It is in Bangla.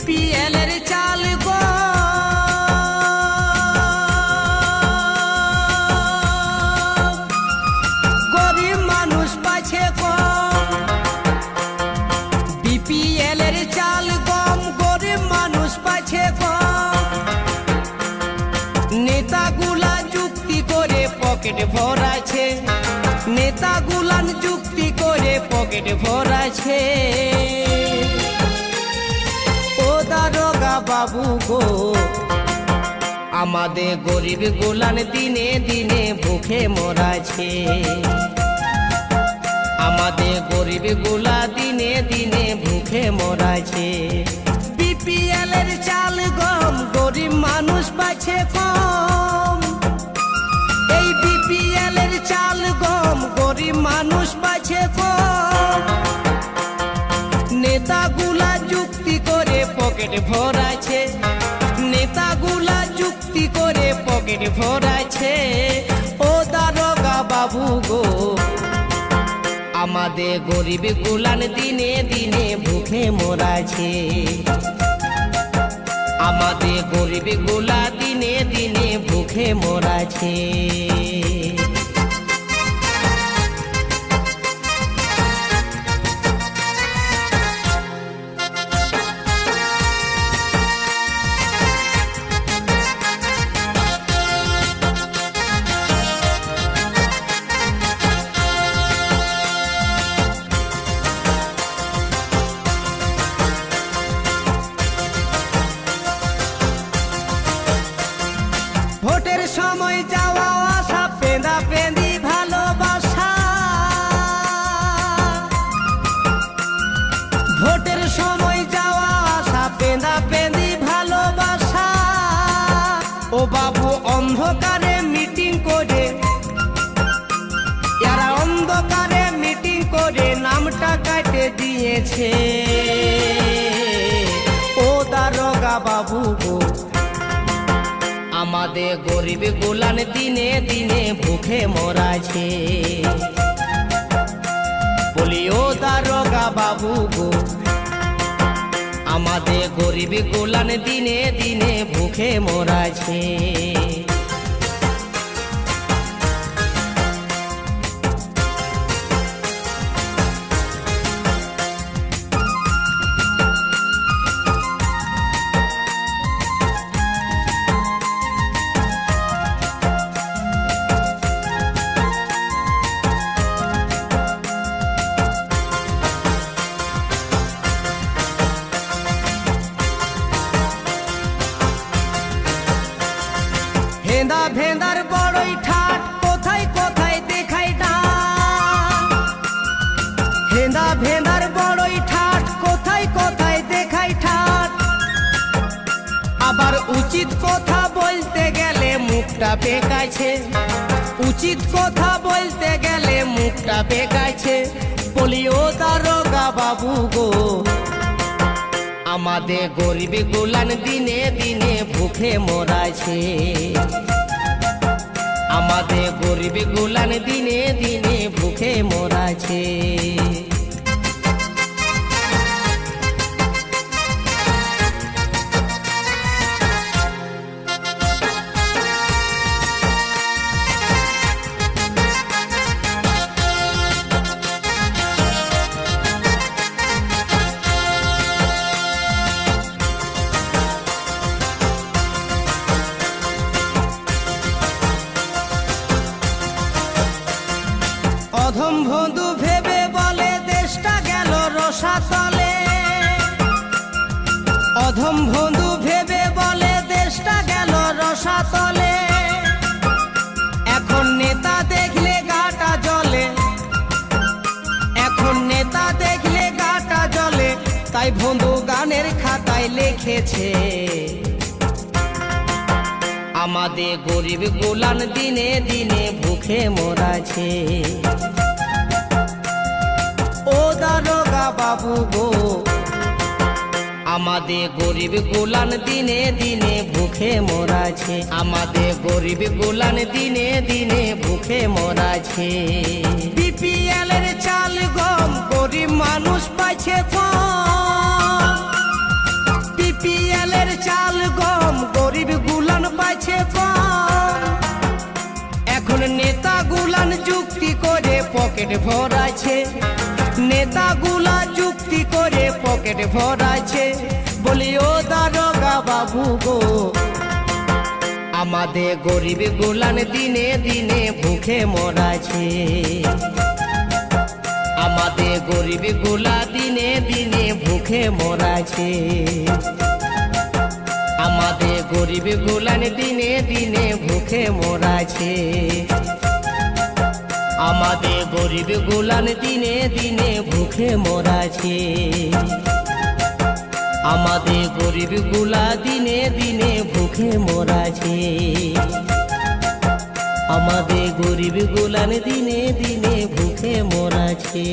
বিপিএল এর চাল গো গরিব মানুষ পাচ্ছে কম। বিপিএল এর চাল গম গরিব মানুষ পাচ্ছে কম। নেতাগুলা যুক্তি করে পকেট ভরাছে, নেতাগুলান যুক্তি করে পকেট ভরাছে। ও দারোগা বাবু গো, আমাদের গরিব গুলান দিনে দিনে ভুখে মরাছে। আমাদের গরিব গুলা দিনে দিনে ভুখে মরাছে। বিপিএল এর চাল গম গরিব মানুষ পাচ্ছে কম। এই বিপিএল এর চাল গম গরিব মানুষ পাচ্ছে কম। নেতাগুলা যুক্তি করে পকেট ভরাছে, নেতাগুলা যুক্তি করে পকেট ভরাছে। ও দারোগা বাবু গো, আমাদের গরিব গুলান দিনে দিনে ভুখে মরাছে। আমাদের গরিব গুলা দিনে দিনে ভুখে মরাছে। ভোটের সময় যাওয়া আসা পেঁদা পেঁদি ভালোবাসা। ভোটের সময় যাওয়া আসা পেঁদা পেঁদি ভালোবাসা। ও বাবু অন্ধকারে মিটিং করে, এরা অন্ধকারে মিটিং করে নামটা কাটে দিয়েছে। ও দারোগা বাবু গো, আমাদের গরিব গুলান দিনে দিনে ভুখে মরাছে। বলি ও দারোগা বাবু গো, আমাদের গরিব গুলান দিনে দিনে ভুখে মরাছে। ভেন্দা ভেন্দার বড়ই ঠাট, কোথায় কোথায় দেখায় ডাক। ভেন্দা ভেন্দার বড়ই ঠাট, কোথায় কোথায় দেখায় ঠাট। আবার উচিত কথা বলতে গেলে মুখটা বেঁকাছে, উচিত কথা বলতে গেলে মুখটা বেঁকাছে। বলি ও দারোগা বাবু গো, আমাদের গরিব গুলান দিনে দিনে ভুখে মরাছে। আমাদের গরিব গুলান দিনে দিনে ভুখে মরাছে। অধম বন্ধু ভেবে বলে দেশটা গেল রসাতলে। অধম বন্ধু ভেবে বলে দেশটা গেল রসাতলে। এখন নেতা দেখলে গাটা জ্বলে, এখন নেতা দেখলে গাটা জ্বলে। তাই বন্ধু গানের খাতায় লিখেছে, আমাদের গরিব গুলান দিনে দিনে ভুখে মরাছে। ও দারোগা বাবু গো, আমাদের গরিব গুলান দিনে দিনে ভুখে মরাছে। আমাদের গরিব গুলান দিনে দিনে ভুখে মরাছে। বিপিএল এর চাল গম গরিব মানুষ পাচ্ছে কম। পকেট ভরাইছে, নেতাগুলা যুক্তি করে পকেট ভরাইছে। বলি ও দারোগা বাবু গো, আমাদের গরিব গুলান দিনে দিনে ভুখে মরাছে। আমাদের গরিব গুলা দিনে দিনে ভুখে মরাছে। আমাদের গরিব গুলান দিনে দিনে ভুখে মরাছে। আমাদের গরিব গুলান দিনে দিনে ভুখে মরাছে। আমাদের গরিব গুলা দিনে দিনে ভুখে মরাছে। আমাদের গরিব গুলান দিনে দিনে ভুখে মরাছে।